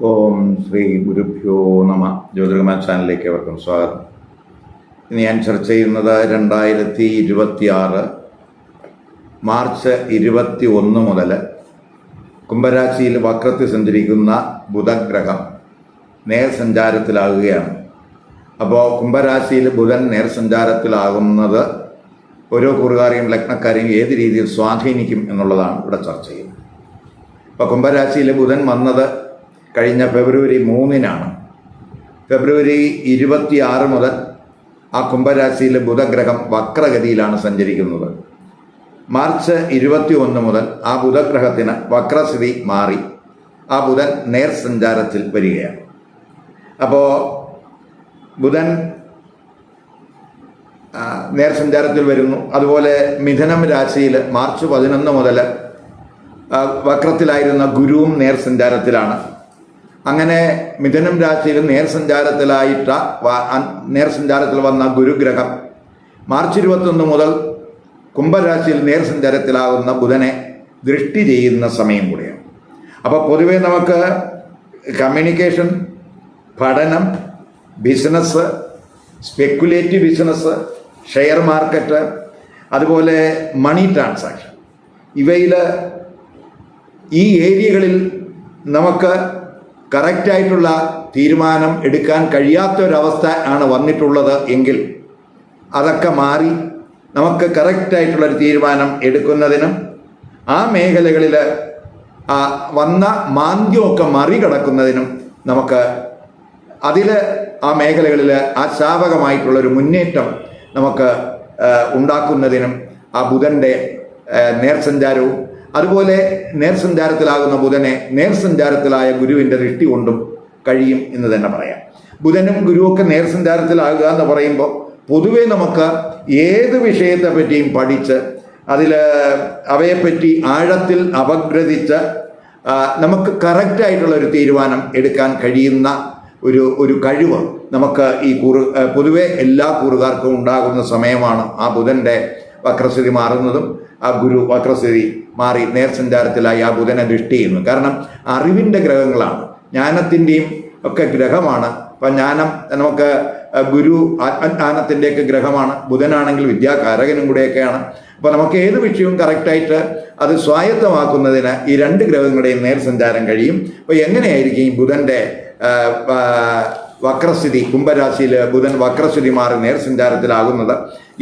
ഓം ശ്രീ ഗുരുഭ്യോ നമ. ജ്യോതിർഗമ ചാനലിലേക്ക് അവർക്കും സ്വാഗതം. ഇന്ന് ഞാൻ ചർച്ച ചെയ്യുന്നത് 2026 മാർച്ച് 21 മുതൽ കുംഭരാശിയിൽ വക്രത്തിൽ സഞ്ചരിക്കുന്ന ബുധഗ്രഹം നേർസഞ്ചാരത്തിലാകുകയാണ്. അപ്പോൾ കുംഭരാശിയിൽ ബുധൻ നേർസഞ്ചാരത്തിലാകുന്നത് ഓരോ കൂറുകാരെയും ലഗ്നക്കാരെയും ഏത് രീതിയിൽ സ്വാധീനിക്കും എന്നുള്ളതാണ് ഇവിടെ ചർച്ച ചെയ്യുന്നത്. അപ്പോൾ കുംഭരാശിയിൽ ബുധൻ വന്നത് കഴിഞ്ഞ ഫെബ്രുവരി 3-നാണ്. ഫെബ്രുവരി 26 മുതൽ ആ കുംഭരാശിയിലെ ബുധഗ്രഹം വക്രഗതിയിലാണ് സഞ്ചരിക്കുന്നത്. മാർച്ച് 21 മുതൽ ആ ബുധഗ്രഹത്തിന് വക്രസ്ഥിതി മാറി ആ ബുധൻ നേർസഞ്ചാരത്തിൽ വരികയാണ്. അപ്പോൾ ബുധൻ നേർസഞ്ചാരത്തിൽ വരുന്നു. അതുപോലെ മിഥുനം രാശിയിൽ മാർച്ച് 11 മുതൽ വക്രത്തിലായിരുന്ന ഗുരുവും നേർസഞ്ചാരത്തിലാണ്. അങ്ങനെ മിഥുനം രാശിയിൽ നേർസഞ്ചാരത്തിൽ വന്ന ഗുരുഗ്രഹം മാർച്ച് 21 മുതൽ കുംഭരാശിയിൽ നേർസഞ്ചാരത്തിലാകുന്ന ബുധനെ ദൃഷ്ടി ചെയ്യുന്ന സമയം കൂടിയാണ്. അപ്പോൾ പൊതുവെ നമുക്ക് കമ്മ്യൂണിക്കേഷൻ, പഠനം, business, speculative business, share market, അതുപോലെ മണി ട്രാൻസാക്ഷൻ, ഇവയിൽ ഈ ഏരിയകളിൽ നമുക്ക് കറക്റ്റായിട്ടുള്ള തീരുമാനം എടുക്കാൻ കഴിയാത്തൊരവസ്ഥ ആണ് വന്നിട്ടുള്ളത് എങ്കിൽ അതൊക്കെ മാറി നമുക്ക് കറക്റ്റായിട്ടുള്ളൊരു തീരുമാനം എടുക്കുന്നതിനും ആ മേഖലകളിൽ വന്ന മാന്ദ്യമൊക്കെ മറികടക്കുന്നതിനും നമുക്ക് ആ മേഖലകളിൽ ശാപകമായിട്ടുള്ളൊരു മുന്നേറ്റം നമുക്ക് ഉണ്ടാക്കുന്നതിനും ആ ബുധൻ്റെ നേർസഞ്ചാരവും അതുപോലെ നേർസഞ്ചാരത്തിലാകുന്ന ബുധനെ നേർസഞ്ചാരത്തിലായ ഗുരുവിൻ്റെ ദൃഷ്ടി കൊണ്ടും കഴിയും എന്ന് തന്നെ പറയാം. ബുധനും ഗുരുവൊക്കെ നേർസഞ്ചാരത്തിലാകുക എന്ന് പറയുമ്പോൾ പൊതുവെ നമുക്ക് ഏത് വിഷയത്തെ പറ്റിയും പഠിച്ച് അവയെപ്പറ്റി ആഴത്തിൽ അപഗ്രഥിച്ച് നമുക്ക് കറക്റ്റായിട്ടുള്ള ഒരു തീരുമാനം എടുക്കാൻ കഴിയുന്ന ഒരു കഴിവ് നമുക്ക് പൊതുവെ എല്ലാ കൂറുകാർക്കും ഉണ്ടാകുന്ന സമയമാണ് ആ ബുധൻ്റെ വക്രസ്ഥിതി മാറുന്നതും ആ ഗുരു വക്രസ്ഥിതി മാറി നേർസഞ്ചാരത്തിലായി ആ ബുധനെ ദൃഷ്ടി ചെയ്യുന്നു. കാരണം അറിവിൻ്റെ ഗ്രഹങ്ങളാണ്, ജ്ഞാനത്തിൻ്റെയും ഒക്കെ ഗ്രഹമാണ്. അപ്പം ജ്ഞാനം നമുക്ക് ഗുരു ആത്മജ്ഞാനത്തിൻ്റെയൊക്കെ ഗ്രഹമാണ്. ബുധനാണെങ്കിൽ വിദ്യാകാരകനും കൂടെയൊക്കെയാണ്. അപ്പോൾ നമുക്ക് ഏത് വിഷയവും കറക്റ്റായിട്ട് അത് സ്വായത്തമാക്കുന്നതിന് ഈ രണ്ട് ഗ്രഹങ്ങളുടെയും നേർസഞ്ചാരം കഴിയും. അപ്പോൾ എങ്ങനെയായിരിക്കും ഈ ബുധൻ്റെ വക്രസ്ഥിതി, കുംഭരാശിയിൽ ബുധൻ വക്രസ്ഥിതി മാറി നേർസഞ്ചാരത്തിലാകുന്നത്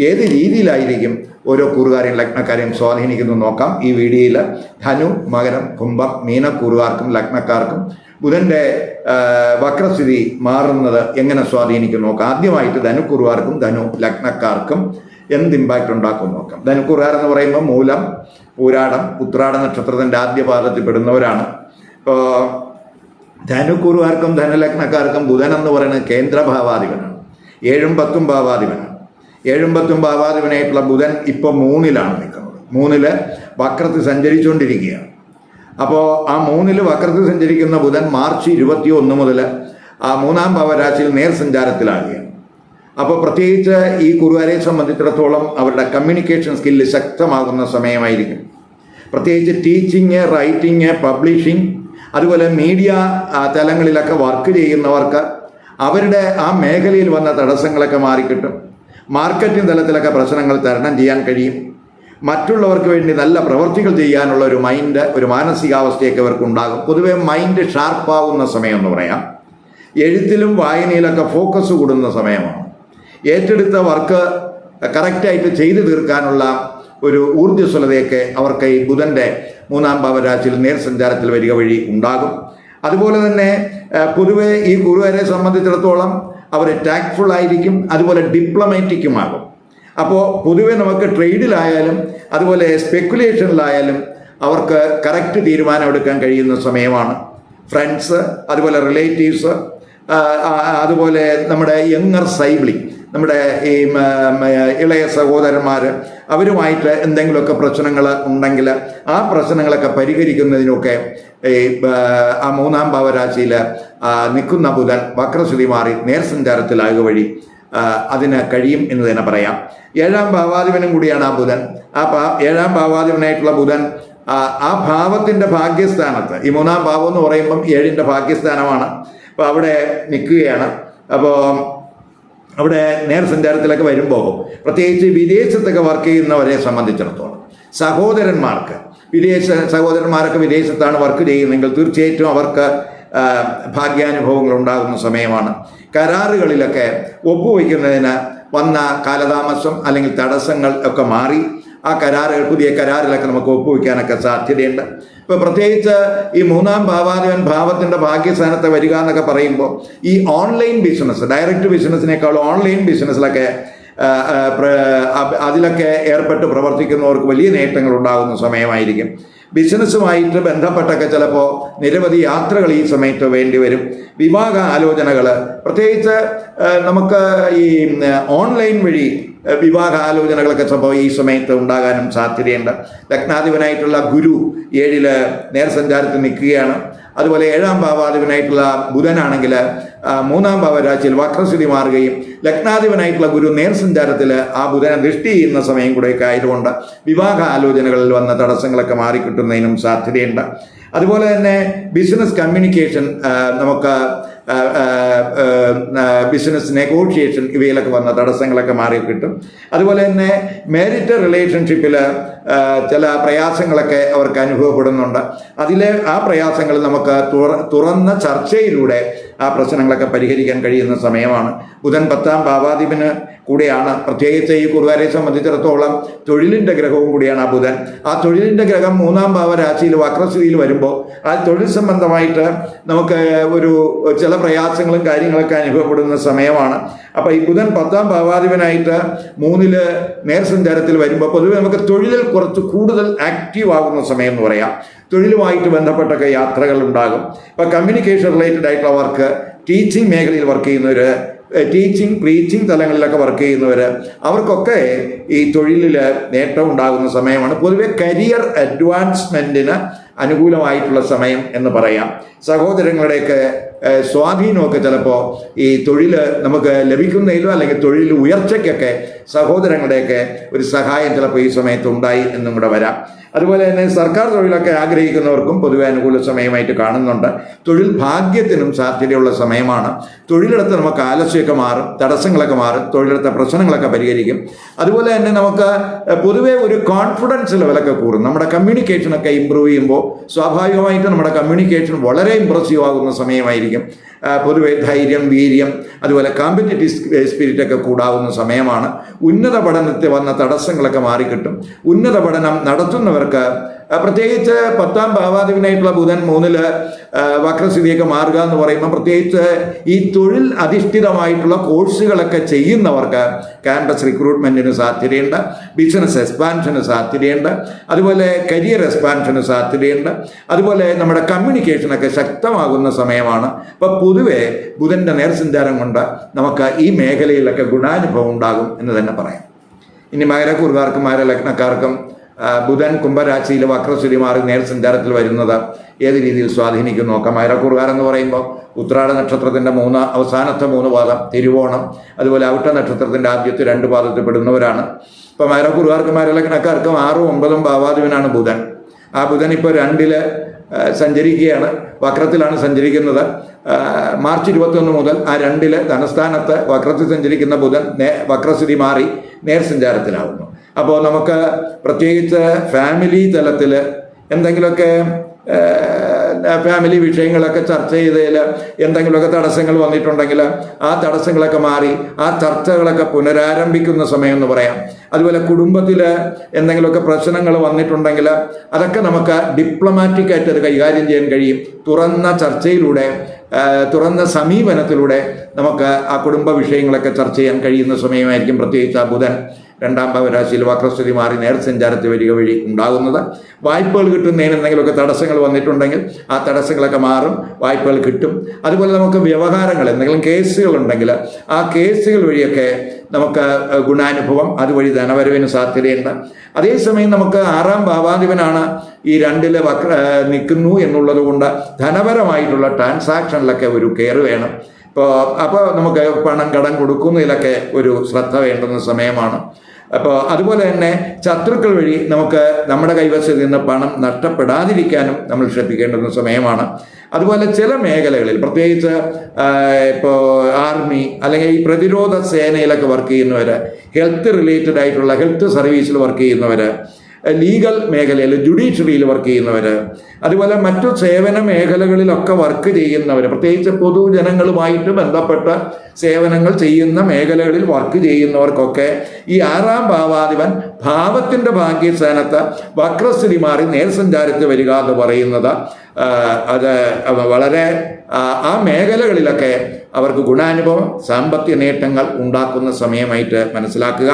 ഏത് രീതിയിലായിരിക്കും ഓരോ കൂറുകാരെയും ലഗ്നക്കാരെയും സ്വാധീനിക്കുന്നു നോക്കാം. ഈ വീഡിയോയിൽ ധനു, മകരം, കുംഭം, മീനക്കൂറുകാർക്കും ലഗ്നക്കാർക്കും ബുധൻ്റെ വക്രസ്ഥിതി മാറുന്നത് എങ്ങനെ സ്വാധീനിക്കും നോക്കാം. ആദ്യമായിട്ട് ധനുക്കൂറുകാർക്കും ധനു ലഗ്നക്കാർക്കും എന്ത് ഇമ്പാക്റ്റ് ഉണ്ടാക്കും നോക്കാം. ധനുക്കൂറുകാർ എന്ന് പറയുമ്പോൾ മൂലം, പൂരാടം, ഉത്രാട നക്ഷത്രത്തിൻ്റെ ആദ്യ പാദത്തിൽ പെടുന്നവരാണ്. ഇപ്പോൾ ധനുക്കൂറുകാർക്കും ധനുലഗ്നക്കാർക്കും ബുധൻ എന്ന് പറയുന്നത് കേന്ദ്രഭാവാധിപനാണ്. 7ഉം 10ഉം ഭാവാധിപനാണ്. 7ഉം 10ഉം ഭാവാധിപനായിട്ടുള്ള ബുധൻ ഇപ്പോൾ 3-ലാണ് നിൽക്കുന്നത്. 3-ല് വക്രത്തിൽ സഞ്ചരിച്ചുകൊണ്ടിരിക്കുകയാണ്. അപ്പോൾ ആ 3-ല് വക്രത്തിൽ സഞ്ചരിക്കുന്ന ബുധൻ മാർച്ച് 21 മുതൽ ആ 3-ാം ഭാവരാശിയിൽ നേർസഞ്ചാരത്തിലാകുകയാണ്. അപ്പോൾ പ്രത്യേകിച്ച് ഈ കുറുകാരെ സംബന്ധിച്ചിടത്തോളം അവരുടെ കമ്മ്യൂണിക്കേഷൻ സ്കില്ല് ശക്തമാകുന്ന സമയമായിരിക്കും. പ്രത്യേകിച്ച് ടീച്ചിങ്, റൈറ്റിങ്, പബ്ലിഷിങ്, അതുപോലെ മീഡിയ തലങ്ങളിലൊക്കെ വർക്ക് ചെയ്യുന്നവർക്ക് അവരുടെ ആ മേഖലയിൽ വന്ന തടസ്സങ്ങളൊക്കെ മാറിക്കിട്ടും. മാർക്കറ്റിംഗ് തലത്തിലൊക്കെ പ്രശ്നങ്ങൾ തരണം ചെയ്യാൻ കഴിയും. മറ്റുള്ളവർക്ക് വേണ്ടി നല്ല പ്രവർത്തികൾ ചെയ്യാനുള്ള ഒരു മൈൻഡ്, ഒരു മാനസികാവസ്ഥയൊക്കെ അവർക്ക് ഉണ്ടാകും. പൊതുവെ മൈൻഡ് ഷാർപ്പാവുന്ന സമയം എന്ന് പറയാം. എഴുത്തിലും വായനയിലൊക്കെ ഫോക്കസ് കൂടുന്ന സമയമാണ്. ഏറ്റെടുത്ത വർക്ക് കറക്റ്റായിട്ട് ചെയ്തു തീർക്കാനുള്ള ഒരു ഊർജ്ജസ്വലതയൊക്കെ അവർക്ക് ഈ ബുധൻ്റെ 3-ാം ഭാവരാശിയിൽ നേർസഞ്ചാരത്തിൽ വരിക വഴി ഉണ്ടാകും. അതുപോലെ തന്നെ പൊതുവെ ഈ ഗുരുവരെ സംബന്ധിച്ചിടത്തോളം അവർ ടാക്ട്ഫുൾ ആയിരിക്കും, അതുപോലെ ഡിപ്ലോമാറ്റിക്കുമാകും. അപ്പോൾ പൊതുവെ നമുക്ക് ട്രേഡിലായാലും അതുപോലെ സ്പെക്കുലേഷനിലായാലും അവർക്ക് കറക്റ്റ് തീരുമാനം എടുക്കാൻ കഴിയുന്ന സമയമാണ്. ഫ്രണ്ട്സ്, അതുപോലെ റിലേറ്റീവ്സ്, അതുപോലെ നമ്മുടെ യങ്ങർ സൈബ്ലിംഗ്, നമ്മുടെ ഈ ഇളയ സഹോദരന്മാർ, അവരുമായിട്ട് എന്തെങ്കിലുമൊക്കെ പ്രശ്നങ്ങൾ ഉണ്ടെങ്കിൽ ആ പ്രശ്നങ്ങളൊക്കെ പരിഹരിക്കുന്നതിനൊക്കെ ആ 3-ാം ഭാവരാശിയിൽ നിൽക്കുന്ന ബുധൻ വക്രസ്ഥിതി മാറി നേർസഞ്ചാരത്തിലാകുക വഴി അതിന് കഴിയും എന്ന് തന്നെ പറയാം. 7-ാം ഭാവാധിപനും കൂടിയാണ് ആ ബുധൻ. ആ 7-ാം ഭാവാധിപനായിട്ടുള്ള ബുധൻ ആ ഭാവത്തിൻ്റെ ഭാഗ്യസ്ഥാനത്ത്, ഈ മൂന്നാം ഭാവം എന്ന് പറയുമ്പം 7ൻ്റെ ഭാഗ്യസ്ഥാനമാണ്. അപ്പോൾ അവിടെ നിൽക്കുകയാണ്. അപ്പോൾ അവിടെ നേർസഞ്ചാരത്തിലൊക്കെ വരുമ്പോൾ പ്രത്യേകിച്ച് വിദേശത്തൊക്കെ വർക്ക് ചെയ്യുന്നവരെ സംബന്ധിച്ചിടത്തോളം സഹോദരന്മാർക്ക്, സഹോദരന്മാരൊക്കെ വിദേശത്താണ് വർക്ക് ചെയ്യുന്നതെങ്കിൽ തീർച്ചയായിട്ടും അവർക്ക് ഭാഗ്യാനുഭവങ്ങൾ ഉണ്ടാകുന്ന സമയമാണ്. കരാറുകളിലൊക്കെ ഒപ്പുവയ്ക്കുന്നതിന് വന്ന കാലതാമസം അല്ലെങ്കിൽ തടസ്സങ്ങൾ ഒക്കെ മാറി ആ കരാറുകൾ, പുതിയ കരാറിലൊക്കെ നമുക്ക് ഒപ്പുവയ്ക്കാനൊക്കെ സാധ്യതയുണ്ട്. ഇപ്പോൾ പ്രത്യേകിച്ച് ഈ മൂന്നാം ഭാവാധിപൻ ഭാവത്തിൻ്റെ ഭാഗ്യസ്ഥാനത്ത് വരിക എന്നൊക്കെ പറയുമ്പോൾ ഈ ഓൺലൈൻ ബിസിനസ്, ഡയറക്റ്റ് ബിസിനസ്സിനേക്കാൾ ഓൺലൈൻ ബിസിനസ്സിലൊക്കെ അതിലൊക്കെ ഏർപ്പെട്ട് പ്രവർത്തിക്കുന്നവർക്ക് വലിയ നേട്ടങ്ങൾ ഉണ്ടാകുന്ന സമയമായിരിക്കും. ബിസിനസ്സുമായിട്ട് ബന്ധപ്പെട്ടൊക്കെ ചിലപ്പോൾ നിരവധി യാത്രകൾ ഈ സമയത്ത് വേണ്ടി വരും. വിവാഹ ആലോചനകൾ, പ്രത്യേകിച്ച് നമുക്ക് ഈ ഓൺലൈൻ വഴി വിവാഹ ആലോചനകളൊക്കെ സംഭവം ഈ സമയത്ത് ഉണ്ടാകാനും സാധ്യതയുണ്ട്. ലഗ്നാധിപനായിട്ടുള്ള ഗുരു 7 നേർസഞ്ചാരത്തിൽ നിൽക്കുകയാണ്. അതുപോലെ 7ാം ഭാവാധിപനായിട്ടുള്ള ബുധനാണെങ്കിൽ 3ാം ഭാവരാശിയിൽ വക്രസ്ഥിതി മാറുകയും ലഗ്നാധിപനായിട്ടുള്ള ഗുരു നേർസഞ്ചാരത്തിൽ ആ ബുധനെ ദൃഷ്ടി ചെയ്യുന്ന സമയം കൂടെയൊക്കെ ആയതുകൊണ്ട് വിവാഹ ആലോചനകളിൽ വന്ന തടസ്സങ്ങളൊക്കെ മാറിക്കിട്ടുന്നതിനും സാധ്യതയുണ്ട്. അതുപോലെ തന്നെ ബിസിനസ് കമ്മ്യൂണിക്കേഷൻ, നമുക്ക് ബിസിനസ് നെഗോഷിയേഷൻ, ഇവയിലൊക്കെ വന്ന തടസ്സങ്ങളൊക്കെ മാറിക്കിട്ടും. അതുപോലെ തന്നെ മാരിറ്റൽ റിലേഷൻഷിപ്പിൽ ചില പ്രയാസങ്ങളൊക്കെ അവർക്ക് അനുഭവപ്പെടുന്നുണ്ട്. ആ പ്രയാസങ്ങൾ നമുക്ക് തുറന്ന ചർച്ചയിലൂടെ ആ പ്രശ്നങ്ങളൊക്കെ പരിഹരിക്കാൻ കഴിയുന്ന സമയമാണ്. ബുധൻ 10ാം ഭാവാധിപന് കൂടെയാണ്. പ്രത്യേകിച്ച് ഈ കുറുകാരെ സംബന്ധിച്ചിടത്തോളം തൊഴിലിൻ്റെ ഗ്രഹവും കൂടിയാണ് ആ ബുധൻ. ആ തൊഴിലിൻ്റെ ഗ്രഹം 3ാം ഭാവരാശിയിൽ വക്രസ്ഥിതിയിൽ വരുമ്പോൾ ആ തൊഴിൽ സംബന്ധമായിട്ട് നമുക്ക് ചില പ്രയാസങ്ങളും കാര്യങ്ങളൊക്കെ അനുഭവപ്പെടുന്ന സമയമാണ്. അപ്പോൾ ഈ ബുധൻ 10ാം ഭാവാധിപനായിട്ട് 3ൽ നേർസഞ്ചാരത്തിൽ വരുമ്പോൾ പൊതുവെ നമുക്ക് തൊഴിലിൽ കുറച്ച് കൂടുതൽ ആക്റ്റീവ് ആകുന്ന സമയം എന്ന് പറയാം. തൊഴിലുമായിട്ട് ബന്ധപ്പെട്ടൊക്കെ യാത്രകൾ ഉണ്ടാകും. ഇപ്പോൾ കമ്മ്യൂണിക്കേഷൻ റിലേറ്റഡ് ആയിട്ടുള്ള വർക്ക്, ടീച്ചിങ് മേഖലയിൽ വർക്ക് ചെയ്യുന്നവർ, ടീച്ചിങ് പ്രീച്ചിങ് തലങ്ങളിലൊക്കെ വർക്ക് ചെയ്യുന്നവർ, അവർക്കൊക്കെ ഈ തൊഴിലിൽ നേട്ടം ഉണ്ടാകുന്ന സമയമാണ്. പൊതുവെ കരിയർ അഡ്വാൻസ്മെൻറ്റിന് അനുകൂലമായിട്ടുള്ള സമയം എന്ന് പറയാം. സഹോദരങ്ങളുടെയൊക്കെ സ്വാധീനമൊക്കെ ചിലപ്പോൾ ഈ തൊഴിൽ നമുക്ക് ലഭിക്കുന്നതിലോ അല്ലെങ്കിൽ തൊഴിൽ ഉയർച്ചയ്ക്കൊക്കെ സഹോദരങ്ങളുടെയൊക്കെ ഒരു സഹായം ചിലപ്പോൾ ഈ സമയത്ത് ഉണ്ടായി എന്നും കൂടെ വരാം. അതുപോലെ തന്നെ സർക്കാർ തൊഴിലൊക്കെ ആഗ്രഹിക്കുന്നവർക്കും പൊതുവെ അനുകൂല സമയമായിട്ട് കാണുന്നുണ്ട്. തൊഴിൽ ഭാഗ്യത്തിനും സാധ്യതയുള്ള സമയമാണ്. തൊഴിലിടത്ത് നമുക്ക് ആലസ്യമൊക്കെ മാറും, തടസ്സങ്ങളൊക്കെ മാറും, തൊഴിലിടത്തെ പ്രശ്നങ്ങളൊക്കെ പരിഹരിക്കും. അതുപോലെ തന്നെ നമുക്ക് പൊതുവെ ഒരു കോൺഫിഡൻസ് ലെവലൊക്കെ കൂടും. നമ്മുടെ കമ്മ്യൂണിക്കേഷനൊക്കെ ഇമ്പ്രൂവ് ചെയ്യുമ്പോൾ സ്വാഭാവികമായിട്ട് നമ്മുടെ കമ്മ്യൂണിക്കേഷൻ വളരെ ഇമ്പ്രസീവ് ആകുന്ന സമയമായിരിക്കും. പൊതുവെ ധൈര്യം, വീര്യം, അതുപോലെ കോമ്പറ്റീറ്റീവ് സ്പിരിറ്റൊക്കെ കൂടാവുന്ന സമയമാണ്. ഉന്നത പഠനത്തിൽ വന്ന തടസ്സങ്ങളൊക്കെ മാറിക്കിട്ടും. ഉന്നത പഠനം നടത്തുന്നവർക്ക് പ്രത്യേകിച്ച് 10ാം ഭാവാധിപനായിട്ടുള്ള ബുധൻ 3ൽ വക്രസ്ഥിതിയൊക്കെ മാറുക എന്ന് പറയുമ്പോൾ പ്രത്യേകിച്ച് ഈ തൊഴിൽ അധിഷ്ഠിതമായിട്ടുള്ള കോഴ്സുകളൊക്കെ ചെയ്യുന്നവർക്ക് ക്യാമ്പസ് റിക്രൂട്ട്മെൻറ്റിന് സാധ്യതയുണ്ട്, ബിസിനസ് എക്സ്പാൻഷന് സാധ്യതയുണ്ട്, അതുപോലെ കരിയർ എക്സ്പാൻഷന് സാധ്യതയുണ്ട്. അതുപോലെ നമ്മുടെ കമ്മ്യൂണിക്കേഷനൊക്കെ ശക്തമാകുന്ന സമയമാണ്. അപ്പോൾ പൊതുവെ ബുധൻ്റെ നേർസഞ്ചാരം കൊണ്ട് നമുക്ക് ഈ മേഖലയിലൊക്കെ ഗുണാനുഭവം ഉണ്ടാകും എന്ന് തന്നെ പറയാം. ഇനി മകരക്കൂറുകാർക്കും മകരലഗ്നക്കാർക്കും ബുധൻ കുംഭരാശിയിൽ വക്രസ്ഥിതി മാറി നേർസഞ്ചാരത്തിൽ വരുന്നത് ഏത് രീതിയിൽ സ്വാധീനിക്കും നോക്കാം. മകരക്കൂറുകാരെന്ന് പറയുമ്പോൾ ഉത്രാട നക്ഷത്രത്തിൻ്റെ അവസാനത്തെ 3 പാദം, തിരുവോണം, അതുപോലെ അവിട്ട നക്ഷത്രത്തിൻ്റെ ആദ്യത്തെ 2 പാദത്തിൽ പെടുന്നവരാണ്. ഇപ്പോൾ മകരക്കൂറുകാർക്കും മകരലഗ്നക്കാർക്കും 6ഉം 9ഉം ഭാവാധിപനാണ് ബുധൻ. ആ ബുധൻ ഇപ്പോൾ 2ൽ സഞ്ചരിക്കുകയാണ്, വക്രത്തിലാണ് സഞ്ചരിക്കുന്നത്. മാർച്ച് 21 മുതൽ ആ 2ൽ ധനസ്ഥാനത്ത് വക്രത്തിൽ സഞ്ചരിക്കുന്ന ബുധൻ വക്രസ്ഥിതി മാറി നേർസഞ്ചാരത്തിലാവുന്നു. അപ്പോൾ നമുക്ക് പ്രത്യേകിച്ച് ഫാമിലി തലത്തിൽ എന്തെങ്കിലുമൊക്കെ ഫാമിലി വിഷയങ്ങളൊക്കെ ചർച്ച ചെയ്തതിൽ എന്തെങ്കിലുമൊക്കെ തടസ്സങ്ങൾ വന്നിട്ടുണ്ടെങ്കിൽ ആ തടസ്സങ്ങളൊക്കെ മാറി ആ ചർച്ചകളൊക്കെ പുനരാരംഭിക്കുന്ന സമയം എന്ന് പറയാം. അതുപോലെ കുടുംബത്തിൽ എന്തെങ്കിലുമൊക്കെ പ്രശ്നങ്ങൾ വന്നിട്ടുണ്ടെങ്കിൽ അതൊക്കെ നമുക്ക് ഡിപ്ലോമാറ്റിക്കായിട്ട് അത് കൈകാര്യം ചെയ്യാൻ കഴിയും. തുറന്ന ചർച്ചയിലൂടെ, തുറന്ന സമീപനത്തിലൂടെ നമുക്ക് ആ കുടുംബ വിഷയങ്ങളൊക്കെ ചർച്ച ചെയ്യാൻ കഴിയുന്ന സമയമായിരിക്കും. പ്രത്യേകിച്ച് ആ ബുധൻ 2ാം ഭാവരാശിയിൽ വക്രസ്ഥിതി മാറി നേർസഞ്ചാരത്തിൽ വരിക വഴി ഉണ്ടാകുന്നത്. വായ്പകൾ കിട്ടുന്നതിന് എന്തെങ്കിലുമൊക്കെ തടസ്സങ്ങൾ വന്നിട്ടുണ്ടെങ്കിൽ ആ തടസ്സങ്ങളൊക്കെ മാറും, വായ്പകൾ കിട്ടും. അതുപോലെ നമുക്ക് വ്യവഹാരങ്ങൾ, എന്തെങ്കിലും കേസുകളുണ്ടെങ്കിൽ ആ കേസുകൾ വഴിയൊക്കെ നമുക്ക് ഗുണാനുഭവം, അതുവഴി ധനവരവിന് സാധ്യതയുണ്ട്. അതേസമയം നമുക്ക് 6ാം ഭാവാധിപനാണ് ഈ 2ൽ നിൽക്കുന്നു എന്നുള്ളത് കൊണ്ട് ധനപരമായിട്ടുള്ള ട്രാൻസാക്ഷനിലൊക്കെ ഒരു കെയർ വേണം. അപ്പോൾ നമുക്ക് പണം കടം കൊടുക്കുന്നതിലൊക്കെ ഒരു ശ്രദ്ധ വേണ്ടുന്ന സമയമാണ്. അപ്പോൾ അതുപോലെ തന്നെ ശത്രുക്കൾ വഴി നമുക്ക് നമ്മുടെ കൈവശത്തിൽ നിന്ന് പണം നഷ്ടപ്പെടാതിരിക്കാനും നമ്മൾ ശ്രദ്ധിക്കേണ്ടുന്ന സമയമാണ്. അതുപോലെ ചില മേഖലകളിൽ പ്രത്യേകിച്ച് ഇപ്പോൾ ആർമി അല്ലെങ്കിൽ ഈ പ്രതിരോധ സേനയിലൊക്കെ വർക്ക് ചെയ്യുന്നവർ, ഹെൽത്ത് റിലേറ്റഡ് ആയിട്ടുള്ള ഹെൽത്ത് സർവീസിൽ വർക്ക് ചെയ്യുന്നവർ, ലീഗൽ മേഖലയിൽ ജുഡീഷ്യറിയിൽ വർക്ക് ചെയ്യുന്നവർ, അതുപോലെ മറ്റു സേവന മേഖലകളിലൊക്കെ വർക്ക് ചെയ്യുന്നവർ, പ്രത്യേകിച്ച് പൊതുജനങ്ങളുമായിട്ട് ബന്ധപ്പെട്ട സേവനങ്ങൾ ചെയ്യുന്ന മേഖലകളിൽ വർക്ക് ചെയ്യുന്നവർക്കൊക്കെ ഈ 6-ാം ഭാവാധിപൻ ഭാവത്തിൻ്റെ ഭാഗ്യസ്ഥാനത്ത് വക്രസ്ഥിതി മാറി നേർസഞ്ചാരത്തിൽ വരിക എന്ന് പറയുന്നത് അത് വളരെ ആ മേഖലകളിലൊക്കെ അവർക്ക് ഗുണാനുഭവം, സാമ്പത്തിക നേട്ടങ്ങൾ ഉണ്ടാക്കുന്ന സമയമായിട്ട് മനസ്സിലാക്കുക.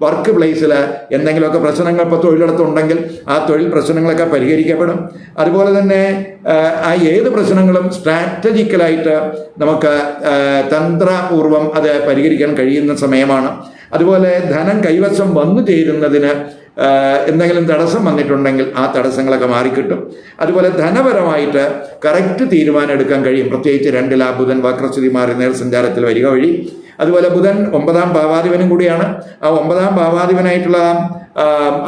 വർക്ക് പ്ലേസിൽ എന്തെങ്കിലുമൊക്കെ പ്രശ്നങ്ങൾ ഇപ്പോൾ തൊഴിലിടത്തുണ്ടെങ്കിൽ ആ തൊഴിൽ പ്രശ്നങ്ങളൊക്കെ പരിഹരിക്കപ്പെടും. അതുപോലെ തന്നെ ആ ഏത് പ്രശ്നങ്ങളും സ്ട്രാറ്റജിക്കലായിട്ട് നമുക്ക് തന്ത്രപൂർവം അത് പരിഹരിക്കാൻ കഴിയുന്ന സമയമാണ്. അതുപോലെ ധനം കൈവശം വന്നു ചേരുന്നതിന് എന്തെങ്കിലും തടസ്സം വന്നിട്ടുണ്ടെങ്കിൽ ആ തടസ്സങ്ങളൊക്കെ മാറിക്കിട്ടും. അതുപോലെ ധനപരമായിട്ട് കറക്റ്റ് തീരുമാനം എടുക്കാൻ കഴിയും, പ്രത്യേകിച്ച് 2-ൽ ആ ബുധൻ വക്രസ്ഥിതി മാറി നേർസഞ്ചാരത്തിൽ വരിക വഴി. അതുപോലെ ബുധൻ 9-ാം ഭാവാധിപനും കൂടിയാണ്. ആ 9-ാം ഭാവാധിപനായിട്ടുള്ള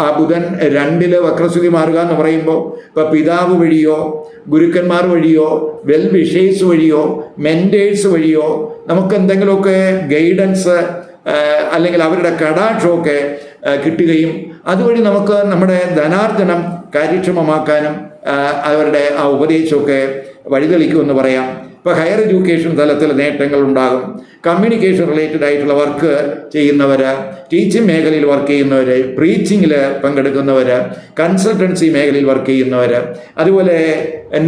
ആ ബുധൻ 2-ൽ വക്രസ്ഥിതി മാറുക എന്ന് പറയുമ്പോൾ ഇപ്പോൾ പിതാവ് വഴിയോ ഗുരുക്കന്മാർ വഴിയോ വെൽ വിഷേഴ്സ് വഴിയോ മെൻറ്റേഴ്സ് വഴിയോ നമുക്ക് എന്തെങ്കിലുമൊക്കെ ഗൈഡൻസ് അല്ലെങ്കിൽ അവരുടെ കടാക്ഷമൊക്കെ കിട്ടുകയും അതുവഴി നമുക്ക് നമ്മുടെ ധനാർജനം കാര്യക്ഷമമാക്കാനും അവരുടെ ആ ഉപദേശമൊക്കെ വഴിതെളിക്കുമെന്ന് പറയാം. ഇപ്പോൾ ഹയർ എഡ്യൂക്കേഷൻ തലത്തിൽ നേട്ടങ്ങൾ ഉണ്ടാകും. കമ്മ്യൂണിക്കേഷൻ റിലേറ്റഡ് ആയിട്ടുള്ള വർക്ക് ചെയ്യുന്നവർ, ടീച്ചിങ് മേഖലയിൽ വർക്ക് ചെയ്യുന്നവർ, പ്രീച്ചിങ്ങിൽ പങ്കെടുക്കുന്നവർ, കൺസൾട്ടൻസി മേഖലയിൽ വർക്ക് ചെയ്യുന്നവർ, അതുപോലെ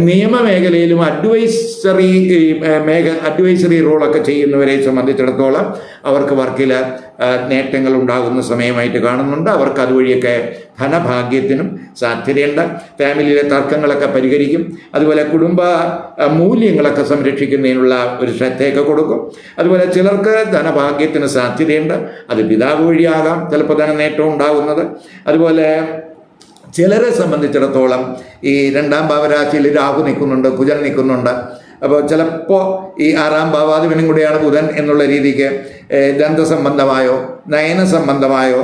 നിയമ മേഖലയിലും അഡ്വൈസറി റോളൊക്കെ ചെയ്യുന്നവരെ സംബന്ധിച്ചിടത്തോളം അവർക്ക് വർക്കിൽ നേട്ടങ്ങൾ ഉണ്ടാകുന്ന സമയമായിട്ട് കാണുന്നുണ്ട്. അവർക്ക് അതുവഴിയൊക്കെ ധനഭാഗ്യത്തിനും സാധ്യതയുണ്ട്. ഫാമിലിയിലെ തർക്കങ്ങളൊക്കെ പരിഹരിക്കും. അതുപോലെ കുടുംബ മൂല്യങ്ങളൊക്കെ സംരക്ഷിക്കുന്നതിനുള്ള ഒരു ശ്രദ്ധയൊക്കെ കൊടുക്കും. അതുപോലെ ചിലർക്ക് ധനഭാഗ്യത്തിന് സാധ്യതയുണ്ട്. അത് പിതാവ് വഴിയാകാം ചിലപ്പോൾ ധനനേട്ടം ഉണ്ടാകുന്നത്. അതുപോലെ ചിലരെ സംബന്ധിച്ചിടത്തോളം ഈ 2-ാം ഭാവരാശിയിൽ രാഹു നിൽക്കുന്നുണ്ട്, കുജൻ നിൽക്കുന്നുണ്ട്. അപ്പോൾ ചിലപ്പോൾ ഈ 6-ാം ഭാവാധിപനും കൂടിയാണ് ബുധൻ എന്നുള്ള രീതിക്ക് ദന്തസംബന്ധമായോ നയന സംബന്ധമായോ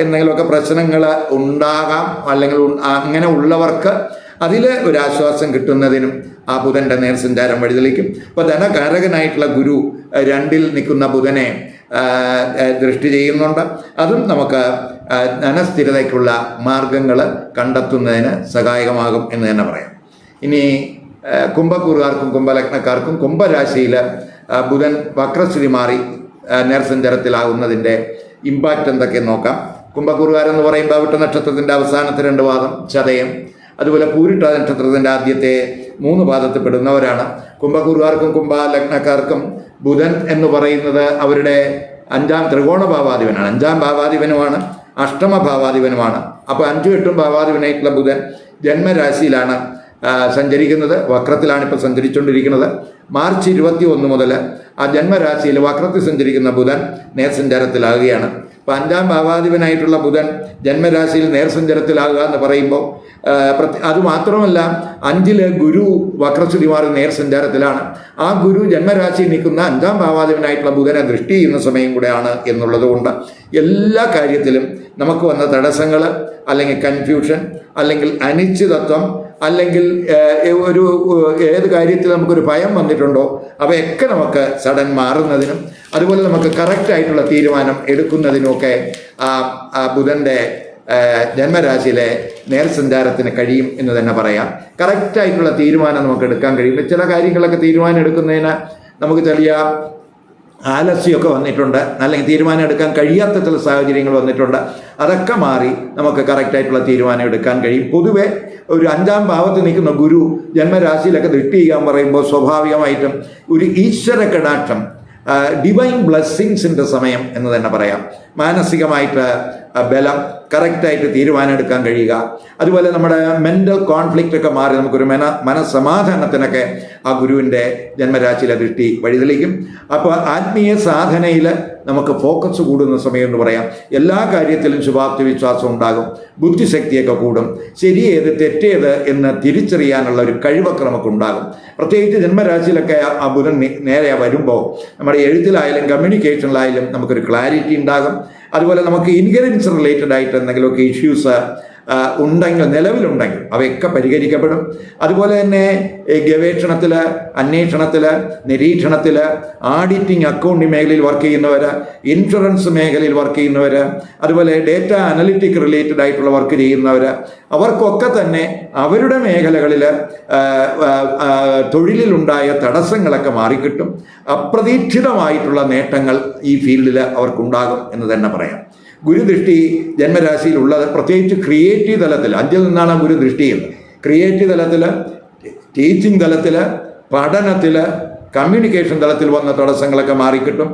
എന്തെങ്കിലുമൊക്കെ പ്രശ്നങ്ങൾ ഉണ്ടാകാം. അല്ലെങ്കിൽ അങ്ങനെ ഉള്ളവർക്ക് അതിൽ ഒരു ആശ്വാസം കിട്ടുന്നതിനും ആ ബുധൻ്റെ നേർസഞ്ചാരം വഴിതെളിക്കും. അപ്പോൾ ധനകാരകനായിട്ടുള്ള ഗുരു 2-ൽ നിൽക്കുന്ന ബുധനെ ദൃഷ്ടി ചെയ്യുന്നുണ്ട്. അതും നമുക്ക് ധനസ്ഥിരതയ്ക്കുള്ള മാർഗങ്ങൾ കണ്ടെത്തുന്നതിന് സഹായകമാകും എന്ന് തന്നെ പറയാം. ഇനി കുംഭക്കൂറുകാർക്കും കുംഭലഗ്നക്കാർക്കും കുംഭരാശിയിൽ ബുധൻ വക്രസ്ഥിതി മാറി നേർസഞ്ചാരത്തിലാകുന്നതിൻ്റെ ഇമ്പാക്റ്റ് എന്തൊക്കെയെന്ന് നോക്കാം. കുംഭക്കൂറുകാരെന്ന് പറയുമ്പോൾ അവിട്ട നക്ഷത്രത്തിൻ്റെ അവസാനത്തെ 2 പാദം, ചതയം, അതുപോലെ പൂരിട്ട നക്ഷത്രത്തിൻ്റെ ആദ്യത്തെ 3 പാദത്തിൽ പെടുന്നവരാണ്. കുംഭക്കൂറുകാർക്കും കുംഭലഗ്നക്കാർക്കും ബുധൻ എന്ന് പറയുന്നത് അവരുടെ 5-ാം ത്രികോണ ഭാവാധിപനാണ്. 5-ാം ഭാവാധിപനുമാണ്, അഷ്ടമ ഭാവാധിപനുമാണ്. അപ്പോൾ 5ഉം 8ഉം ഭാവാധിപനായിട്ടുള്ള ബുധൻ ജന്മരാശിയിലാണ് സഞ്ചരിക്കുന്നത്. വക്രത്തിലാണ് ഇപ്പോൾ സഞ്ചരിച്ചുകൊണ്ടിരിക്കുന്നത്. മാർച്ച് 21 മുതൽ ആ ജന്മരാശിയിൽ വക്രത്തിൽ സഞ്ചരിക്കുന്ന ബുധൻ നേർസഞ്ചാരത്തിലാകുകയാണ്. അപ്പോൾ 5-ാം ഭാവാധിപനായിട്ടുള്ള ബുധൻ ജന്മരാശിയിൽ നേർസഞ്ചാരത്തിലാകുക എന്ന് പറയുമ്പോൾ അതുമാത്രമല്ല 5-ൽ ഗുരു വക്രസ്ഥിതി മാറി നേർസഞ്ചാരത്തിലാണ്. ആ ഗുരു ജന്മരാശിയിൽ നിൽക്കുന്ന 5-ാം ഭാവാധിപനായിട്ടുള്ള ബുധനെ ദൃഷ്ടി ചെയ്യുന്ന സമയം കൂടെയാണ് എന്നുള്ളത് കൊണ്ട് എല്ലാ കാര്യത്തിലും നമുക്ക് വന്ന തടസ്സങ്ങൾ അല്ലെങ്കിൽ കൺഫ്യൂഷൻ അല്ലെങ്കിൽ അനിശ്ചിതത്വം അല്ലെങ്കിൽ ഒരു ഏത് കാര്യത്തിൽ നമുക്കൊരു ഭയം വന്നിട്ടുണ്ടോ അവയൊക്കെ നമുക്ക് സഡൻ മാറുന്നതിനും അതുപോലെ നമുക്ക് കറക്റ്റായിട്ടുള്ള തീരുമാനം എടുക്കുന്നതിനുമൊക്കെ ആ ബുധൻ്റെ ജന്മരാശിയിലെ നേർസഞ്ചാരത്തിന് കഴിയും എന്ന് തന്നെ പറയാം. കറക്റ്റായിട്ടുള്ള തീരുമാനം നമുക്ക് എടുക്കാൻ കഴിയും. ചില കാര്യങ്ങളൊക്കെ തീരുമാനം എടുക്കുന്നതിന് നമുക്ക് ചെറിയ ആലസ്യമൊക്കെ വന്നിട്ടുണ്ട്, അല്ലെങ്കിൽ തീരുമാനം എടുക്കാൻ കഴിയാത്ത ചില സാഹചര്യങ്ങൾ വന്നിട്ടുണ്ട്. അതൊക്കെ മാറി നമുക്ക് കറക്റ്റായിട്ടുള്ള തീരുമാനം എടുക്കാൻ കഴിയും. പൊതുവെ ഒരു 5-ാം ഭാവത്തിൽ നിൽക്കുന്ന ഗുരു ജന്മരാശിയിലൊക്കെ ദൃഷ്ടി ചെയ്യാൻ പറയുമ്പോൾ സ്വാഭാവികമായിട്ടും ഒരു ഈശ്വര കടാക്ഷം, ഡിവൈൻ ബ്ലെസ്സിങ്സിൻ്റെ സമയം എന്ന് തന്നെ പറയാം. മാനസികമായിട്ട് ബലം, കറക്റ്റായിട്ട് തീരുമാനം എടുക്കാൻ കഴിയുക, അതുപോലെ നമ്മുടെ മെൻ്റൽ കോൺഫ്ലിക്റ്റ് ഒക്കെ മാറി നമുക്കൊരു മനസ്സമാധാനത്തിനൊക്കെ ആ ഗുരുവിൻ്റെ ജന്മരാശിയിലെ ദൃഷ്ടി വഴിതെളിക്കും. അപ്പോൾ ആത്മീയ സാധനയിൽ നമുക്ക് ഫോക്കസ് കൂടുന്ന സമയം എന്ന് പറയാം. എല്ലാ കാര്യത്തിലും ശുഭാപ്തി വിശ്വാസം ഉണ്ടാകും, ബുദ്ധിശക്തിയൊക്കെ കൂടും, ശരിയേത് തെറ്റേത് എന്ന് തിരിച്ചറിയാനുള്ള ഒരു കഴിവൊക്കെ നമുക്കുണ്ടാകും. പ്രത്യേകിച്ച് ജന്മരാശിയിലൊക്കെ ആ ബുധൻ നേരെ വരുമ്പോൾ നമ്മുടെ എഴുത്തിലായാലും കമ്മ്യൂണിക്കേഷനിലായാലും നമുക്കൊരു ക്ലാരിറ്റി ഉണ്ടാകും. അതുപോലെ നമുക്ക് ഇൻഹെറിറ്റൻസ് റിലേറ്റഡ് ആയിട്ട് എന്തെങ്കിലുമൊക്കെ ഇഷ്യൂസ് ഉണ്ടെങ്കിൽ, നിലവിലുണ്ടെങ്കിൽ അവയൊക്കെ പരിഹരിക്കപ്പെടും. അതുപോലെ തന്നെ ഗവേഷണത്തിൽ, അന്വേഷണത്തിൽ, നിരീക്ഷണത്തിൽ, ആഡിറ്റിംഗ്, അക്കൗണ്ടിങ് മേഖലയിൽ വർക്ക് ചെയ്യുന്നവർ, ഇൻഷുറൻസ് മേഖലയിൽ വർക്ക് ചെയ്യുന്നവർ, അതുപോലെ ഡേറ്റ അനലിറ്റിക് റിലേറ്റഡ് ആയിട്ടുള്ള വർക്ക് ചെയ്യുന്നവർ, അവർക്കൊക്കെ തന്നെ അവരുടെ മേഖലകളിൽ തൊഴിലിലുണ്ടായ തടസ്സങ്ങളൊക്കെ മാറിക്കിട്ടും. അപ്രതീക്ഷിതമായിട്ടുള്ള നേട്ടങ്ങൾ ഈ ഫീൽഡിൽ അവർക്കുണ്ടാകും എന്ന് തന്നെ പറയാം. ഗുരുദൃഷ്ടി ജന്മരാശിയിലുള്ളത് പ്രത്യേകിച്ച് ക്രിയേറ്റീവ് തലത്തിൽ, 5-ൽ നിന്നാണ് ഗുരുദൃഷ്ടി ചെയ്യുന്നത്. ക്രിയേറ്റീവ് തലത്തിൽ, ടീച്ചിങ് തലത്തിൽ, പഠനത്തിൽ, കമ്മ്യൂണിക്കേഷൻ തലത്തിൽ വന്ന തടസ്സങ്ങളൊക്കെ മാറിക്കിട്ടും.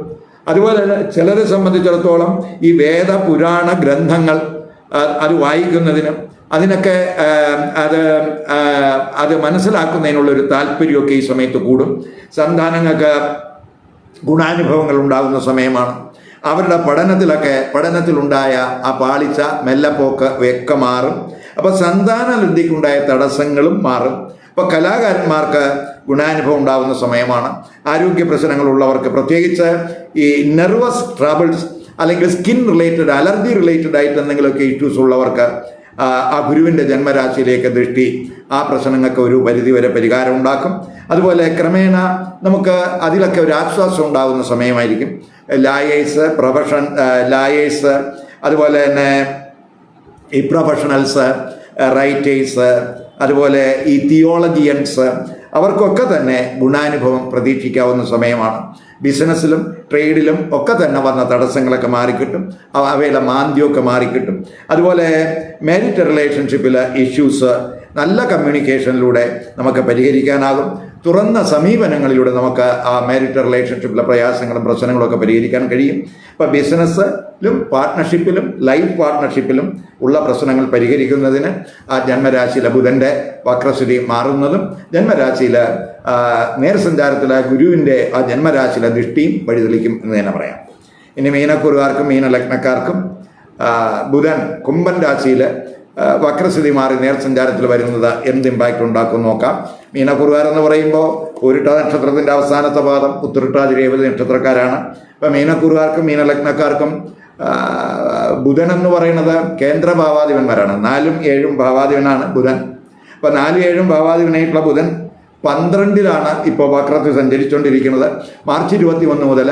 അതുപോലെ ചിലരെ സംബന്ധിച്ചിടത്തോളം ഈ വേദ പുരാണ ഗ്രന്ഥങ്ങൾ അത് വായിക്കുന്നതിനും അതിനൊക്കെ അത് മനസ്സിലാക്കുന്നതിനുള്ളൊരു താല്പര്യമൊക്കെ ഈ സമയത്ത് കൂടും. സന്താനങ്ങൾക്ക് ഗുണാനുഭവങ്ങൾ ഉണ്ടാകുന്ന സമയമാണ്. അവരുടെ പഠനത്തിലുണ്ടായ ആ പാളിച്ച, മെല്ലപ്പോക്ക് ഒക്കെ മാറും. അപ്പോൾ സന്താന ലബ്ധിക്കുണ്ടായ തടസ്സങ്ങളും മാറും. അപ്പോൾ കലാകാരന്മാർക്ക് ഗുണാനുഭവം ഉണ്ടാകുന്ന സമയമാണ്. ആരോഗ്യ പ്രശ്നങ്ങളുള്ളവർക്ക്, പ്രത്യേകിച്ച് ഈ നെർവസ് ട്രബിൾസ് അല്ലെങ്കിൽ സ്കിൻ റിലേറ്റഡ്, അലർജി റിലേറ്റഡ് ആയിട്ട് എന്തെങ്കിലുമൊക്കെ ഇഷ്യൂസ് ഉള്ളവർക്ക് ആ ഗുരുവിൻ്റെ ജന്മരാശിയിലേക്ക് ദൃഷ്ടി ആ പ്രശ്നങ്ങൾക്ക് ഒരു പരിധിവരെ പരിഹാരം ഉണ്ടാക്കും. അതുപോലെ ക്രമേണ നമുക്ക് അതിലൊക്കെ ഒരു ആശ്വാസം ഉണ്ടാകുന്ന സമയമായിരിക്കും. ലായേഴ്സ്, ലായേഴ്സ്, അതുപോലെ തന്നെ ഈ പ്രൊഫഷണൽസ്, റൈറ്റേഴ്സ്, അതുപോലെ ഈ തിയോളജിയൻസ്, അവർക്കൊക്കെ തന്നെ ഗുണാനുഭവം പ്രതീക്ഷിക്കാവുന്ന സമയമാണ്. ബിസിനസ്സിലും ട്രേഡിലും ഒക്കെ തന്നെ വന്ന തടസ്സങ്ങളൊക്കെ മാറിക്കിട്ടും. അവയുടെ മാന്ദ്യമൊക്കെ മാറിക്കിട്ടും. അതുപോലെ മാരിറ്റൽ റിലേഷൻഷിപ്പിൽ ഇഷ്യൂസ് നല്ല കമ്മ്യൂണിക്കേഷനിലൂടെ നമുക്ക് പരിഹരിക്കാനാകും. തുറന്ന സമീപനങ്ങളിലൂടെ നമുക്ക് ആ മാരിറ്റൽ റിലേഷൻഷിപ്പിലെ പ്രയാസങ്ങളും പ്രശ്നങ്ങളും ഒക്കെ പരിഹരിക്കാൻ കഴിയും. ഇപ്പോൾ ബിസിനസ്സിലും പാർട്ട്ണർഷിപ്പിലും ലൈഫ് പാർട്ട്ണർഷിപ്പിലും ഉള്ള പ്രശ്നങ്ങൾ പരിഹരിക്കുന്നതിന് ആ ജന്മരാശിയിലെ ബുധൻ്റെ വക്രസ്ഥിതി മാറുന്നതും ജന്മരാശിയിലെ നേർസഞ്ചാരത്തിലെ ഗുരുവിൻ്റെ ആ ജന്മരാശിയിലെ ദൃഷ്ടിയും വഴിതെളിക്കും എന്ന് തന്നെ പറയാം. ഇനി മീനക്കുറുകാർക്കും മീനലഗ്നക്കാർക്കും ബുധൻ കുംഭൻ രാശിയിൽ വക്രസ്ഥിതി മാറി നേർസഞ്ചാരത്തിൽ വരുന്നത് എന്ത് ഇമ്പാക്റ്റ് ഉണ്ടാക്കും നോക്കാം. മീനക്കുറുകാരെന്ന് പറയുമ്പോൾ പൂരിട്ട നക്ഷത്രത്തിൻ്റെ അവസാനത്തെ പാദം ഉത്തരട്ടാതി രേവതി നക്ഷത്രക്കാരാണ്. അപ്പം മീനക്കുറുകാർക്കും മീനലഗ്നക്കാർക്കും ബുധൻ എന്ന് പറയുന്നത് കേന്ദ്രഭാവാധിപന്മാരാണ്. 4ഉം 7ഉം ഭാവാധിപനാണ് ബുധൻ. അപ്പം 4ഉം 7ഉം ഭാവാധിപനായിട്ടുള്ള ബുധൻ 12ലാണ് ഇപ്പോൾ വക്രത്തിൽ സഞ്ചരിച്ചുകൊണ്ടിരിക്കുന്നത്. മാർച്ച് 21 മുതൽ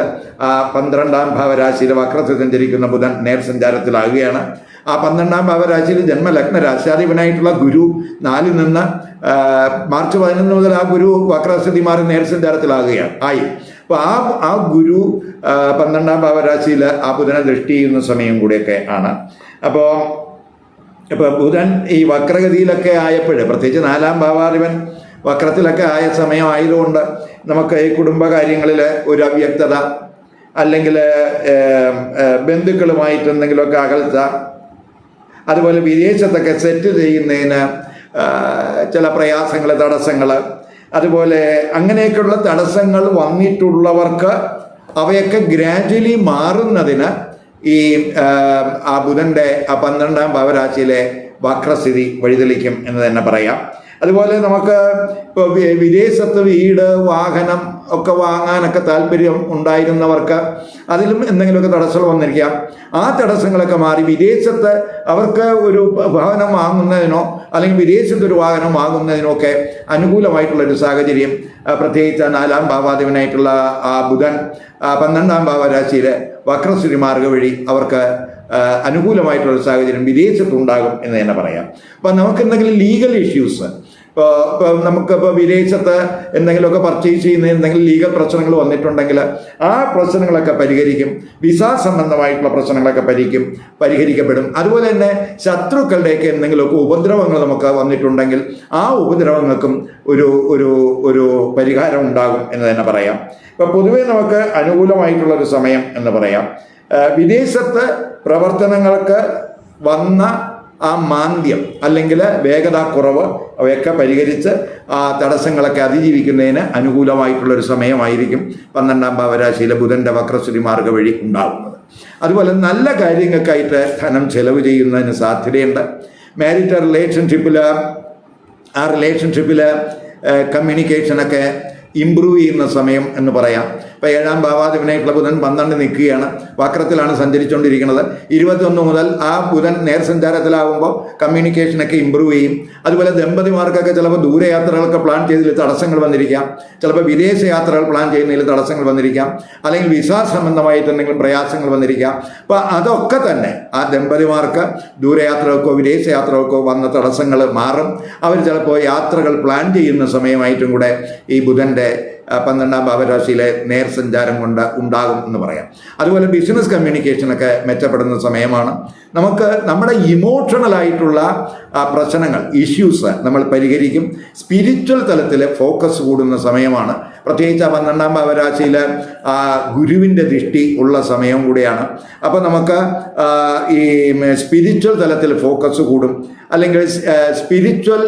12ാം ഭാവരാശിയിൽ വക്രത്തിൽ സഞ്ചരിക്കുന്ന ബുധൻ നേർസഞ്ചാരത്തിലാകുകയാണ്. ആ 12ാം ഭാവരാശിയിൽ ജന്മലഗ്ന രാശാധിപനായിട്ടുള്ള ഗുരു 4ൽ നിന്ന് മാർച്ച് 11 മുതൽ ആ ഗുരു വക്രസ്ഥിതി മാറി നേർസഞ്ചാരത്തിലാകുകയാണ് ആയി. അപ്പോൾ ആ ഗുരു 12ാം ഭാവരാശിയിൽ ആ ബുധനെ ദൃഷ്ടി ചെയ്യുന്ന സമയം കൂടിയൊക്കെ ആണ്. അപ്പോൾ ബുധൻ ഈ വക്രഗതിയിലൊക്കെ ആയപ്പോൾ, പ്രത്യേകിച്ച് 4ാം ഭാവാധിപൻ വക്രത്തിലൊക്കെ ആയ സമയമായതുകൊണ്ട് നമുക്ക് ഈ കുടുംബകാര്യങ്ങളിൽ ഒരു അവ്യക്തത, അല്ലെങ്കിൽ ബന്ധുക്കളുമായിട്ട് എന്തെങ്കിലുമൊക്കെ അകൽച്ച, അതുപോലെ വിദേശത്തൊക്കെ സെറ്റ് ചെയ്യുന്നതിന് ചില പ്രയാസങ്ങൾ, തടസ്സങ്ങൾ, അതുപോലെ അങ്ങനെയൊക്കെയുള്ള തടസ്സങ്ങൾ വന്നിട്ടുള്ളവർക്ക് അവയൊക്കെ ഗ്രാജുവലി മാറുന്നതിന് ഈ ആ ബുധൻ്റെ ആ 12ാം ഭാവരാശിയിലെ വക്രസ്ഥിതി വഴിതെളിക്കും എന്ന് തന്നെ പറയാം. അതുപോലെ നമുക്ക് ഇപ്പോൾ വിദേശത്ത് വീട്, വാഹനം ഒക്കെ വാങ്ങാനൊക്കെ താല്പര്യം ഉണ്ടായിരുന്നവർക്ക് അതിലും എന്തെങ്കിലുമൊക്കെ തടസ്സങ്ങൾ വന്നിരിക്കാം. ആ തടസ്സങ്ങളൊക്കെ മാറി വിദേശത്ത് അവർക്ക് ഒരു ഭവനം വാങ്ങുന്നതിനോ അല്ലെങ്കിൽ വിദേശത്തൊരു വാഹനം വാങ്ങുന്നതിനോ ഒക്കെ അനുകൂലമായിട്ടുള്ളൊരു സാഹചര്യം, പ്രത്യേകിച്ച് 4ാം ഭാവാധിപനായിട്ടുള്ള ആ ബുധൻ 12ാം ഭാവരാശിയിലെ വക്രസ്ഥിതി മാർഗ വഴി അവർക്ക് അനുകൂലമായിട്ടുള്ള സാഹചര്യം വിദേശത്തുണ്ടാകും എന്ന് തന്നെ പറയാം. അപ്പം നമുക്ക് എന്തെങ്കിലും ലീഗൽ ഇഷ്യൂസ്, ഇപ്പോൾ നമുക്കിപ്പോൾ വിദേശത്ത് എന്തെങ്കിലുമൊക്കെ പർച്ചേസ് ചെയ്യുന്ന എന്തെങ്കിലും ലീഗൽ പ്രശ്നങ്ങൾ വന്നിട്ടുണ്ടെങ്കിൽ ആ പ്രശ്നങ്ങളൊക്കെ പരിഹരിക്കും. വിസ സംബന്ധമായിട്ടുള്ള പ്രശ്നങ്ങളൊക്കെ പരിഹരിക്കപ്പെടും. അതുപോലെ തന്നെ ശത്രുക്കളുടെയൊക്കെ എന്തെങ്കിലുമൊക്കെ ഉപദ്രവങ്ങൾ നമുക്ക് വന്നിട്ടുണ്ടെങ്കിൽ ആ ഉപദ്രവങ്ങൾക്കും ഒരു പരിഹാരം ഉണ്ടാകും എന്ന് തന്നെ പറയാം. ഇപ്പോൾ പൊതുവേ നമുക്ക് അനുകൂലമായിട്ടുള്ളൊരു സമയം എന്ന് പറയാം. വിദേശത്ത് പ്രവർത്തനങ്ങൾക്ക് വന്ന ആ മാന്ദ്യം അല്ലെങ്കിൽ വേഗതാക്കുറവ് അവയൊക്കെ പരിഹരിച്ച് ആ തടസ്സങ്ങളൊക്കെ അതിജീവിക്കുന്നതിന് അനുകൂലമായിട്ടുള്ളൊരു സമയമായിരിക്കും 12ാം ഭാവരാശിയിലെ ബുധൻ്റെ വക്രസ്ഥിതി മാർഗ വഴി ഉണ്ടാകുന്നത്. അതുപോലെ നല്ല കാര്യങ്ങൾക്കായിട്ട് ധനം ചെലവ് ചെയ്യുന്നതിന് സാധ്യതയുണ്ട്. മാരിറ്റൽ റിലേഷൻഷിപ്പിൽ കമ്മ്യൂണിക്കേഷനൊക്കെ ഇമ്പ്രൂവ് ചെയ്യുന്ന സമയം എന്ന് പറയാം. ഇപ്പോൾ 7-ാം ഭാവാധിപനായിട്ടുള്ള ബുധൻ 12 നിൽക്കുകയാണ്, വക്രത്തിലാണ് സഞ്ചരിച്ചുകൊണ്ടിരിക്കുന്നത്. 21 മുതൽ ആ ബുധൻ നേർസഞ്ചാരത്തിലാകുമ്പോൾ കമ്മ്യൂണിക്കേഷനൊക്കെ ഇമ്പ്രൂവ് ചെയ്യും. അതുപോലെ ദമ്പതിമാർക്കൊക്കെ ചിലപ്പോൾ ദൂരയാത്രകളൊക്കെ പ്ലാൻ ചെയ്തതിൽ തടസ്സങ്ങൾ വന്നിരിക്കാം, ചിലപ്പോൾ വിദേശ യാത്രകൾ പ്ലാൻ ചെയ്യുന്നതിൽ തടസ്സങ്ങൾ വന്നിരിക്കാം, അല്ലെങ്കിൽ വിസ സംബന്ധമായിട്ട് എന്തെങ്കിലും പ്രയാസങ്ങൾ വന്നിരിക്കാം. അപ്പോൾ അതൊക്കെ തന്നെ ആ ദമ്പതിമാർക്ക് ദൂരയാത്രകൾക്കോ വിദേശ യാത്രകൾക്കോ വന്ന തടസ്സങ്ങൾ മാറും. അവർ ചിലപ്പോൾ യാത്രകൾ പ്ലാൻ ചെയ്യുന്ന സമയമായിട്ടും കൂടെ ഈ ബുധൻ്റെ 12-ാം ഭാവരാശിയിലെ നേർസഞ്ചാരം കൊണ്ട് ഉണ്ടാകും എന്ന് പറയാം. അതുപോലെ ബിസിനസ് കമ്മ്യൂണിക്കേഷനൊക്കെ മെച്ചപ്പെടുന്ന സമയമാണ്. നമുക്ക് നമ്മുടെ ഇമോഷണലായിട്ടുള്ള പ്രശ്നങ്ങൾ, ഇഷ്യൂസ് നമ്മൾ പരിഹരിക്കും. സ്പിരിച്വൽ തലത്തിൽ ഫോക്കസ് കൂടുന്ന സമയമാണ്. പ്രത്യേകിച്ച് 12-ാം ഭാവരാശിയിൽ ഗുരുവിൻ്റെ ദൃഷ്ടി ഉള്ള സമയം കൂടിയാണ്. അപ്പോൾ നമുക്ക് ഈ സ്പിരിച്വൽ തലത്തിൽ ഫോക്കസ് കൂടും. അല്ലെങ്കിൽ സ്പിരിച്വൽ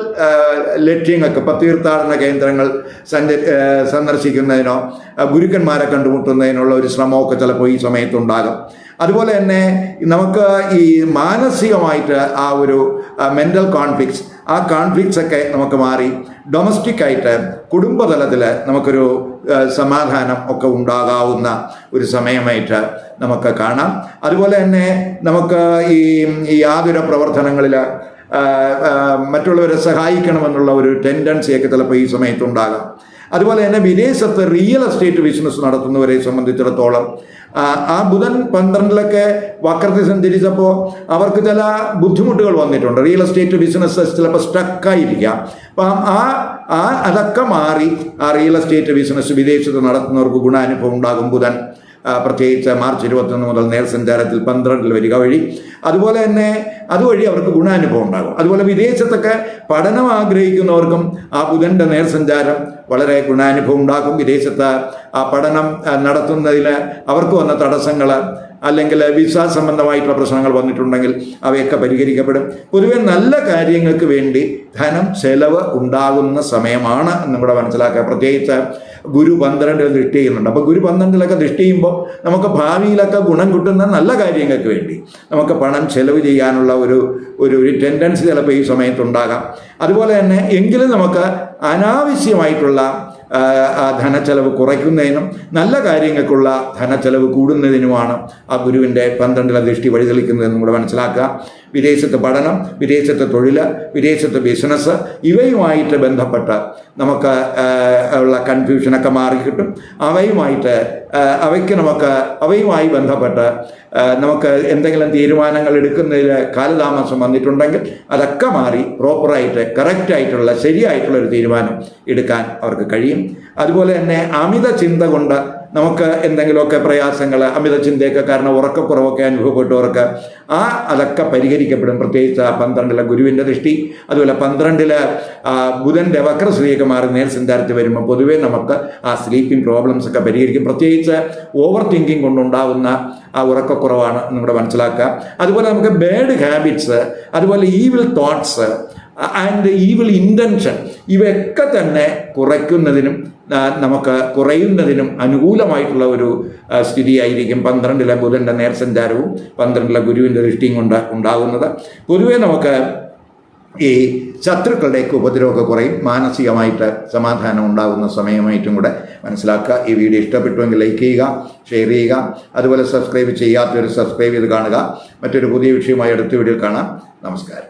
ലക്ഷ്യങ്ങൾക്ക്, ഇപ്പോൾ തീർത്ഥാടന കേന്ദ്രങ്ങൾ സന്ദർശിക്കുന്നതിനോ ഗുരുക്കന്മാരെ കണ്ടുമുട്ടുന്നതിനുള്ള ഒരു ശ്രമമൊക്കെ ചിലപ്പോൾ ഈ സമയത്തുണ്ടാകും. അതുപോലെ തന്നെ നമുക്ക് ഈ മാനസികമായിട്ട് ആ ഒരു മെൻ്റൽ കോൺഫ്ലിക്ട്സ്, ആ കോൺഫ്ലിക്ട്സ് ഒക്കെ നമുക്ക് മാറി ഡൊമസ്റ്റിക്കായിട്ട് കുടുംബതലത്തിൽ നമുക്കൊരു സമാധാനം ഒക്കെ ഉണ്ടാകാവുന്ന ഒരു സമയമായിട്ട് നമുക്ക് കാണാം. അതുപോലെ തന്നെ നമുക്ക് ഈ ആതുര പ്രവർത്തനങ്ങളിൽ മറ്റുള്ളവരെ സഹായിക്കണമെന്നുള്ള ഒരു ടെൻഡൻസിയൊക്കെ ചിലപ്പോൾ ഈ സമയത്തുണ്ടാകാം. അതുപോലെ തന്നെ വിദേശത്ത് റിയൽ എസ്റ്റേറ്റ് ബിസിനസ് നടത്തുന്നവരെ സംബന്ധിച്ചിടത്തോളം ആ ബുധൻ 12-ലൊക്കെ വക്രത്തിൽ സഞ്ചരിച്ചപ്പോൾ അവർക്ക് ചില ബുദ്ധിമുട്ടുകൾ വന്നിട്ടുണ്ട്. റിയൽ എസ്റ്റേറ്റ് ബിസിനസ് ചിലപ്പോൾ സ്റ്റക്കായിരിക്കാം. അപ്പം അതൊക്കെ മാറി ആ റിയൽ എസ്റ്റേറ്റ് ബിസിനസ് വിദേശത്ത് നടത്തുന്നവർക്ക് ഗുണാനുഭവം ഉണ്ടാകും. ബുധൻ പ്രത്യേകിച്ച് മാർച്ച് 21 മുതൽ നേർസഞ്ചാരത്തിൽ 12-ൽ വരിക വഴി. അതുപോലെ തന്നെ അതുവഴി അവർക്ക് ഗുണാനുഭവം ഉണ്ടാകും. അതുപോലെ വിദേശത്തൊക്കെ പഠനം ആഗ്രഹിക്കുന്നവർക്കും ആ ബുധൻ്റെ നേർസഞ്ചാരം വളരെ ഗുണാനുഭവം ഉണ്ടാക്കും. വിദേശത്ത് ആ പഠനം നടത്തുന്നതിൽ അവർക്ക് വന്ന തടസ്സങ്ങൾ അല്ലെങ്കിൽ വിസ സംബന്ധമായിട്ടുള്ള പ്രശ്നങ്ങൾ വന്നിട്ടുണ്ടെങ്കിൽ അവയൊക്കെ പരിഹരിക്കപ്പെടും. പൊതുവെ നല്ല കാര്യങ്ങൾക്ക് വേണ്ടി ധനം ചെലവ് ഉണ്ടാകുന്ന സമയമാണ് നമ്മുടെ മനസ്സിലാക്കുക. പ്രത്യേകിച്ച് ഗുരു 12-ൽ ദൃഷ്ടി ചെയ്യുന്നുണ്ട്. അപ്പോൾ ഗുരു 12-ലൊക്കെ ദൃഷ്ടി ചെയ്യുമ്പോൾ നമുക്ക് ഭാവിയിലൊക്കെ ഗുണം കിട്ടുന്ന നല്ല കാര്യങ്ങൾക്ക് വേണ്ടി നമുക്ക് പണം ചെലവ് ചെയ്യാനുള്ള ഒരു ടെൻഡൻസി ചിലപ്പോൾ ഈ സമയത്തുണ്ടാകാം. അതുപോലെ തന്നെ എങ്കിലും നമുക്ക് അനാവശ്യമായിട്ടുള്ള ധനച്ചെലവ് കുറയ്ക്കുന്നതിനും നല്ല കാര്യങ്ങൾക്കുള്ള ധനച്ചെലവ് കൂടുന്നതിനുമാണ് ആ ഗുരുവിൻ്റെ 12-ലെ ദൃഷ്ടി വഴിതെളിക്കുന്നതെന്നും കൂടെ മനസ്സിലാക്കുക. വിദേശത്ത് പഠനം, വിദേശത്ത് തൊഴിൽ, വിദേശത്ത് ബിസിനസ്, ഇവയുമായിട്ട് ബന്ധപ്പെട്ട് നമുക്ക് ഉള്ള കൺഫ്യൂഷനൊക്കെ മാറിക്കിട്ടും. അവയുമായി ബന്ധപ്പെട്ട് നമുക്ക് എന്തെങ്കിലും തീരുമാനങ്ങൾ എടുക്കുന്നതിൽ കാലതാമസം വന്നിട്ടുണ്ടെങ്കിൽ അതൊക്കെ മാറി പ്രോപ്പറായിട്ട് കറക്റ്റായിട്ടുള്ള ശരിയായിട്ടുള്ള ഒരു തീരുമാനം എടുക്കാൻ അവർക്ക് കഴിയും. അതുപോലെ തന്നെ അമിത ചിന്ത കൊണ്ട് നമുക്ക് എന്തെങ്കിലുമൊക്കെ പ്രയാസങ്ങൾ, അമിത ചിന്തയൊക്കെ കാരണം ഉറക്കക്കുറവൊക്കെ അനുഭവപ്പെട്ടവർക്ക് അതൊക്കെ പരിഹരിക്കപ്പെടും. പ്രത്യേകിച്ച് 12-ലെ ഗുരുവിൻ്റെ ദൃഷ്ടി, അതുപോലെ 12-ല് ബുധൻ്റെ വക്രശ്രീയൊക്കെ മാറി നേർസഞ്ചാരത്തിൽ വരുമ്പോൾ പൊതുവേ നമുക്ക് ആ സ്ലീപ്പിംഗ് പ്രോബ്ലംസ് ഒക്കെ പരിഹരിക്കും. പ്രത്യേകിച്ച് ഓവർ തിങ്കിങ് കൊണ്ടുണ്ടാകുന്ന ആ ഉറക്കക്കുറവാണ് നമ്മുടെ മനസ്സിലാക്കുക. അതുപോലെ നമുക്ക് ബാഡ് ഹാബിറ്റ്സ്, അതുപോലെ evil thoughts and evil intention, ഇവയൊക്കെ തന്നെ കുറയുന്നതിനും അനുകൂലമായിട്ടുള്ള ഒരു സ്ഥിതിയായിരിക്കും 12-ലെ ബുധൻ്റെ നേർസഞ്ചാരവും 12-ലെ ഗുരുവിൻ്റെ ദൃഷ്ടിയും കൊണ്ട് ഉണ്ടാകുന്നത്. പൊതുവേ നമുക്ക് ഈ ശത്രുക്കളുടെയൊക്കെ ഉപദ്രവമൊക്കെ കുറയും, മാനസികമായിട്ട് സമാധാനം ഉണ്ടാകുന്ന സമയമായിട്ടും കൂടെ മനസ്സിലാക്കുക. ഈ വീഡിയോ ഇഷ്ടപ്പെട്ടുവെങ്കിൽ ലൈക്ക് ചെയ്യുക, ഷെയർ ചെയ്യുക. അതുപോലെ സബ്സ്ക്രൈബ് ചെയ്യാത്തവർ സബ്സ്ക്രൈബ് ചെയ്ത് കാണുക. മറ്റൊരു പുതിയ വിഷയമായി അടുത്ത വീഡിയോയിൽ കാണാം. നമസ്കാരം.